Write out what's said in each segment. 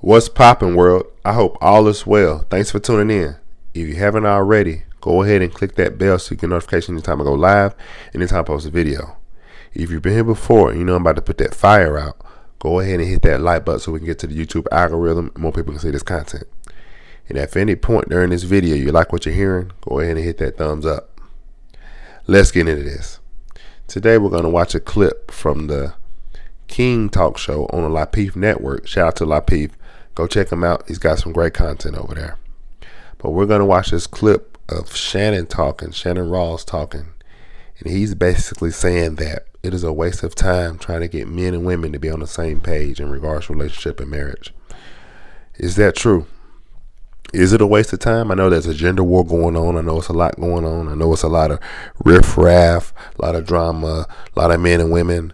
What's poppin', world? I hope all is well. Thanks for tuning in. If you haven't already, go ahead and click that bell so you get notification anytime I go live, anytime I post a video. If you've been here before and you know I'm about to put that fire out, go ahead and hit that like button so we can get to the YouTube algorithm and more people can see this content. And if at any point during this video you like what you're hearing, go ahead and hit that thumbs up. Let's get into this. Today we're going to watch a clip from the King Talk Show on the Lapeef Network. Shout out to Lapeef. Go check him out. He's got some great content over there. But we're going to watch this clip of Shannon Rawls talking. And he's basically saying that it is a waste of time trying to get men and women to be on the same page in regards to relationship and marriage. Is that true? Is it a waste of time? I know there's a gender war going on. I know it's a lot going on. I know it's a lot of riff-raff, a lot of drama, a lot of men and women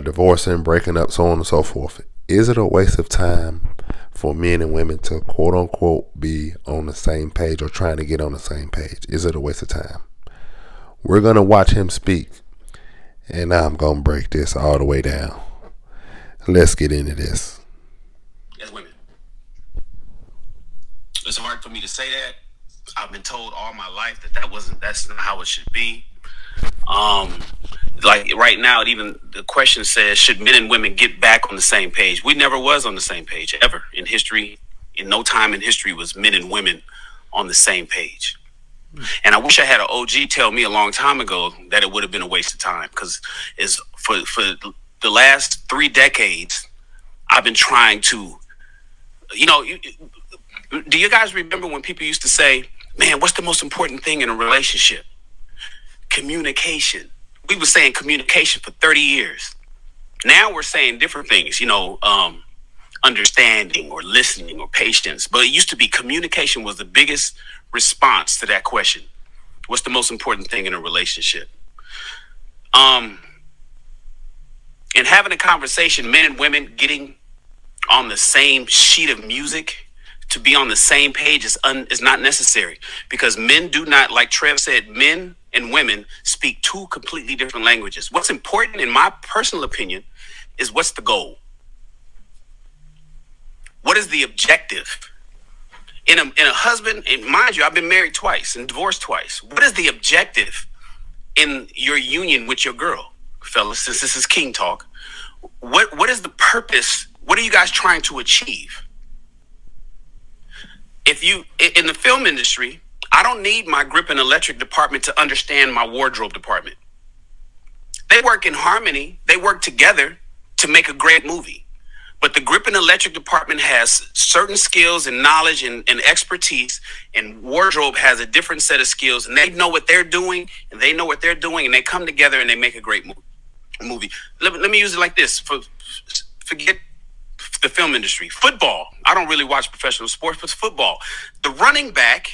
divorcing, breaking up, so on and so forth. Is it a waste of time for men and women to quote-unquote be on the same page or trying to get on the same page? Is it a waste of time? We're going to watch him speak, and I'm going to break this all the way down. Let's get into this. As women. It's hard for me to say that. I've been told all my life that's not how it should be. Like right now, even the question says, should men and women get back on the same page? We never was on the same page ever in history. In no time in history was men and women on the same page. And I wish I had an OG tell me a long time ago that it would have been a waste of time, because is for the last 3 decades, I've been trying to, do you guys remember when people used to say, man, what's the most important thing in a relationship? Communication. We were saying communication for 30 years. Now we're saying different things, understanding or listening or patience. But it used to be communication was the biggest response to that question. What's the most important thing in a relationship? And having a conversation, men and women getting on the same sheet of music, to be on the same page is not necessary, because men do not, like Trev said, men and women speak 2 completely different languages. What's important, in my personal opinion, is what's the goal? What is the objective? In a husband, and mind you, I've been married twice and divorced twice. What is the objective in your union with your girl, fellas? Since this is King Talk, what is the purpose? What are you guys trying to achieve? If you, in the film industry, I don't need my grip and electric department to understand my wardrobe department. They work in harmony. They work together to make a great movie. But the grip and electric department has certain skills and knowledge and expertise, and wardrobe has a different set of skills, and they know what they're doing, and they they come together and they make a great movie. Let me use it like this. Forget the film industry. Football. I don't really watch professional sports, but football. The running back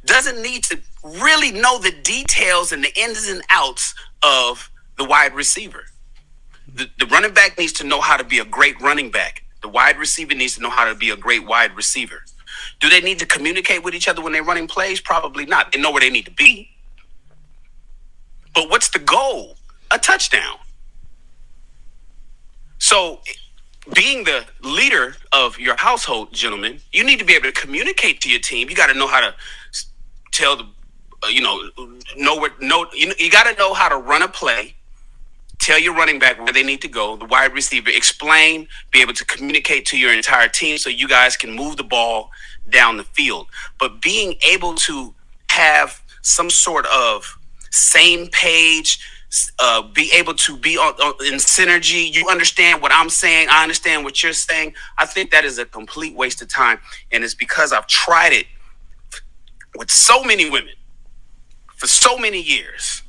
doesn't need to really know the details and the ins and outs of the wide receiver. The running back needs to know how to be a great running back. The wide receiver needs to know how to be a great wide receiver. Do they need to communicate with each other when they're running plays? Probably not. They know where they need to be. But what's the goal? A touchdown. So, being the leader of your household, gentlemen, you need to be able to communicate to your team. You got to know how to tell you got to know how to run a play. Tell your running back where they need to go, the wide receiver, explain, be able to communicate to your entire team so you guys can move the ball down the field. But being able to have some sort of same page, be able to be in synergy. You understand what I'm saying. I understand what you're saying. I think that is a complete waste of time. And it's because I've tried it with so many women for so many years.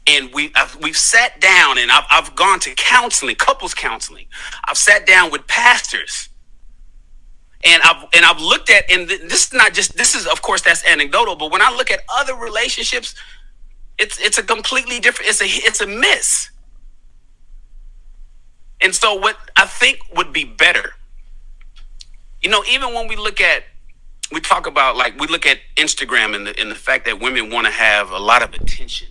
And we've sat down, and I've gone to counseling, couples counseling. I've sat down with pastors, and I've looked at, and this is of course that's anecdotal, but when I look at other relationships, it's a completely different. It's a miss. And so what I think would be better, even when we look at Instagram and the fact that women want to have a lot of attention.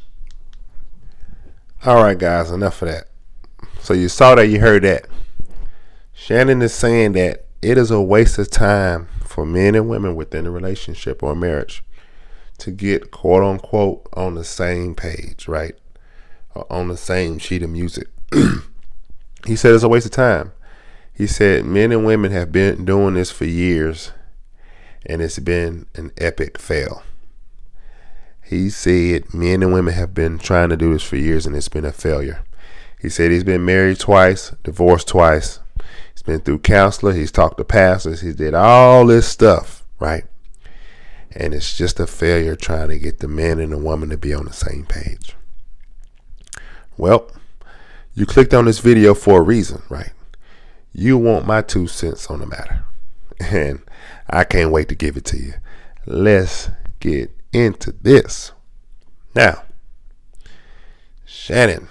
All right, guys, enough of that. So you saw that, you heard that. Shannon is saying that it is a waste of time for men and women within a relationship or a marriage to get quote unquote on the same page, right? Or on the same sheet of music. He said it's a waste of time. He said men and women have been doing this for years and it's been an epic fail. He said men and women have been trying to do this for years and it's been a failure. He said he's been married twice, divorced twice. He's been through counselor. He's talked to pastors. He did all this stuff, right? And it's just a failure trying to get the man and the woman to be on the same page. Well, you clicked on this video for a reason, right? You want my 2 cents on the matter. And I can't wait to give it to you. Let's get into this. Now, Shannon,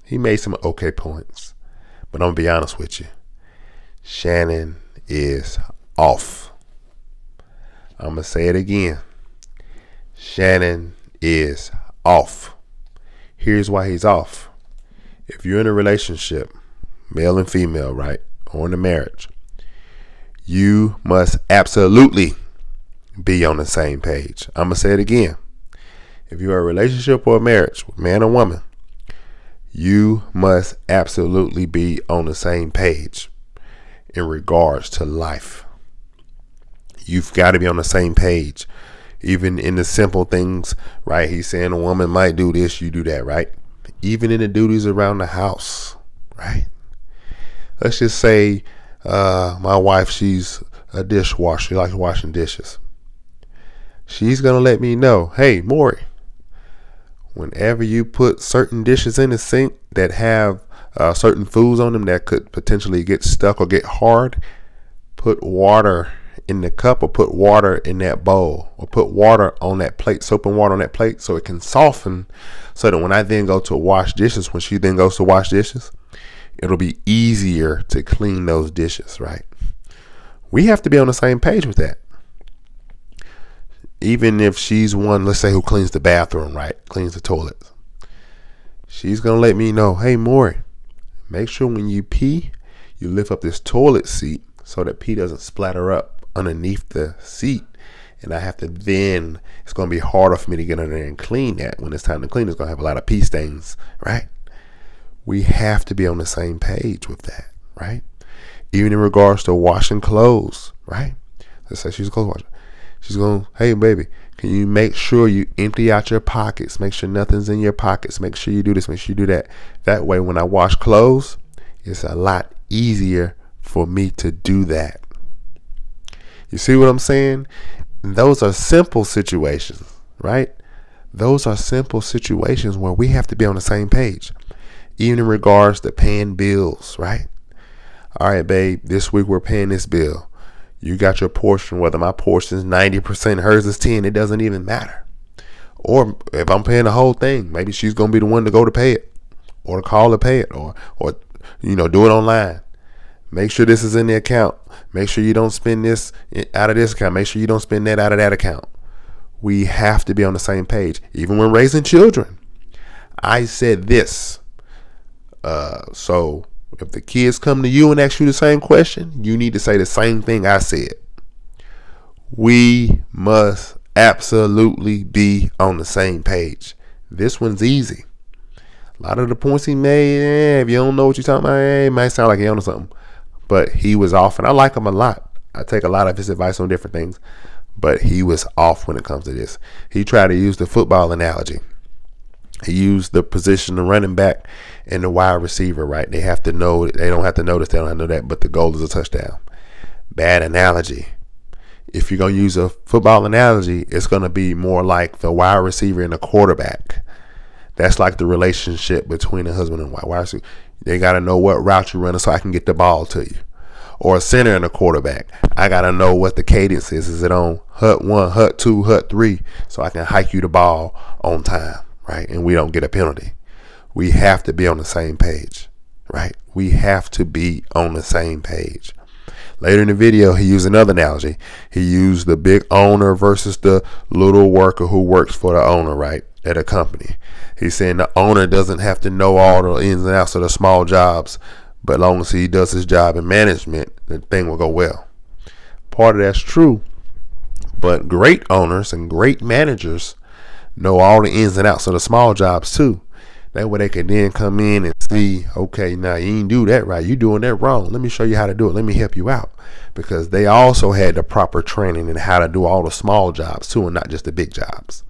he made some okay points. But I'm going to be honest with you. Shannon is off. I'm going to say it again. Shannon is off. Here's why he's off. If you're in a relationship, male and female, right, or in a marriage, you must absolutely be on the same page. I'm going to say it again. If you're in a relationship or a marriage, man or woman, you must absolutely be on the same page in regards to life. You've got to be on the same page. Even in the simple things, right? He's saying a woman might do this, you do that, right? Even in the duties around the house, right? Let's just say my wife, she's a dishwasher. She likes washing dishes. She's going to let me know, hey, Maury, whenever you put certain dishes in the sink that have certain foods on them that could potentially get stuck or get hard, put water in the cup or put water in that bowl or put water on that plate, soap and water on that plate so it can soften, so that when I then go to wash dishes, when she then goes to wash dishes, it'll be easier to clean those dishes, right? We have to be on the same page with that. Even if she's one, let's say, who cleans the bathroom, right? Cleans the toilets. She's going to let me know, hey, Maury, make sure when you pee, you lift up this toilet seat so that pee doesn't splatter up underneath the seat. And I have to then, it's going to be harder for me to get under there and clean that. When it's time to clean, it's going to have a lot of pee stains, right? We have to be on the same page with that, right? Even in regards to washing clothes, right? Let's say she's a clothes washer. She's going, hey, baby, can you make sure you empty out your pockets? Make sure nothing's in your pockets. Make sure you do this. Make sure you do that. That way, when I wash clothes, it's a lot easier for me to do that. You see what I'm saying? Those are simple situations, right? Those are simple situations where we have to be on the same page. Even in regards to paying bills, right? All right, babe, this week we're paying this bill. You got your portion, whether my portion is 90%, hers is 10%, it doesn't even matter. Or if I'm paying the whole thing, maybe she's going to be the one to go to pay it or to call to pay it or do it online. Make sure this is in the account. Make sure you don't spend this out of this account. Make sure you don't spend that out of that account. We have to be on the same page. Even when raising children. I said this. So if the kids come to you and ask you the same question, you need to say the same thing I said. We must absolutely be on the same page. This one's easy. A lot of the points he made, if you don't know what you're talking about, it might sound like he on something. But he was off, and I like him a lot. I take a lot of his advice on different things. But he was off when it comes to this. He tried to use the football analogy. He used the position of running back and the wide receiver, right? They have to know, they don't have to notice, they don't have to know that, but the goal is a touchdown. Bad analogy. If you're going to use a football analogy, it's going to be more like the wide receiver and the quarterback. That's like the relationship between a husband and wife. They got to know what route you're running so I can get the ball to you. Or a center and a quarterback. I got to know what the cadence is. Is it on hut 1, hut 2, hut 3, so I can hike you the ball on time, right? And we don't get a penalty. We have to be on the same page, right? We have to be on the same page. Later in the video, he used another analogy. He used the big owner versus the little worker who works for the owner, right, at a company. He's saying the owner doesn't have to know all the ins and outs of the small jobs, But as long as he does his job in management, the thing will go well. Part of that's true. But great owners and great managers know all the ins and outs of the small jobs too. That way they can then come in and see, okay, now you ain't do that right. You doing that wrong. Let me show you how to do it. Let me help you out. Because they also had the proper training in how to do all the small jobs too, and not just the big jobs.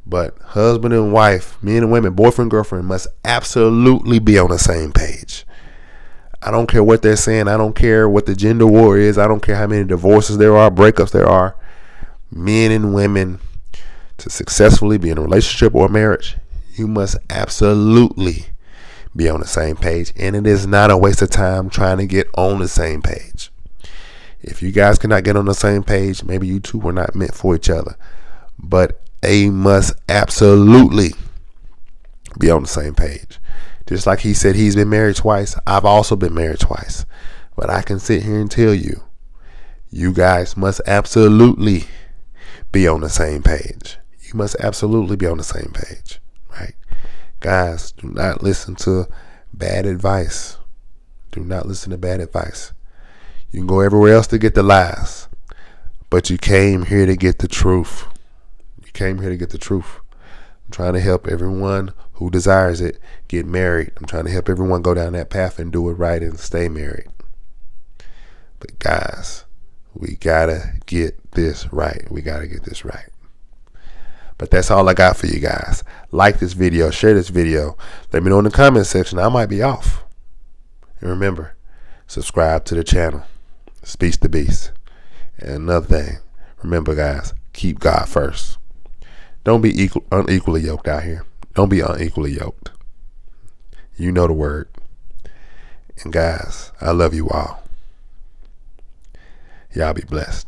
But husband and wife, men and women, boyfriend, girlfriend must absolutely be on the same page. I don't care what they're saying. I don't care what the gender war is. I don't care how many divorces there are, breakups there are. Men and women, to successfully be in a relationship or a marriage, you must absolutely be on the same page. And it is not a waste of time trying to get on the same page. If you guys cannot get on the same page, maybe you two were not meant for each other. But they must absolutely be on the same page. Just like he said he's been married twice, I've also been married twice. But I can sit here and tell you, you guys must absolutely be on the same page. You must absolutely be on the same page, right? Guys, do not listen to bad advice. Do not listen to bad advice. You can go everywhere else to get the lies, but you came here to get the truth. You came here to get the truth. I'm trying to help everyone who desires it get married. I'm trying to help everyone go down that path and do it right and stay married. But guys, we gotta get this right. We gotta get this right. But that's all I got for you guys. Like this video, share this video. Let me know in the comment section. I might be off. And remember, subscribe to the channel. Speech the Beast. And another thing, remember guys, keep God first. Don't be unequally yoked out here. Don't be unequally yoked. You know the word. And guys, I love you all. Y'all be blessed.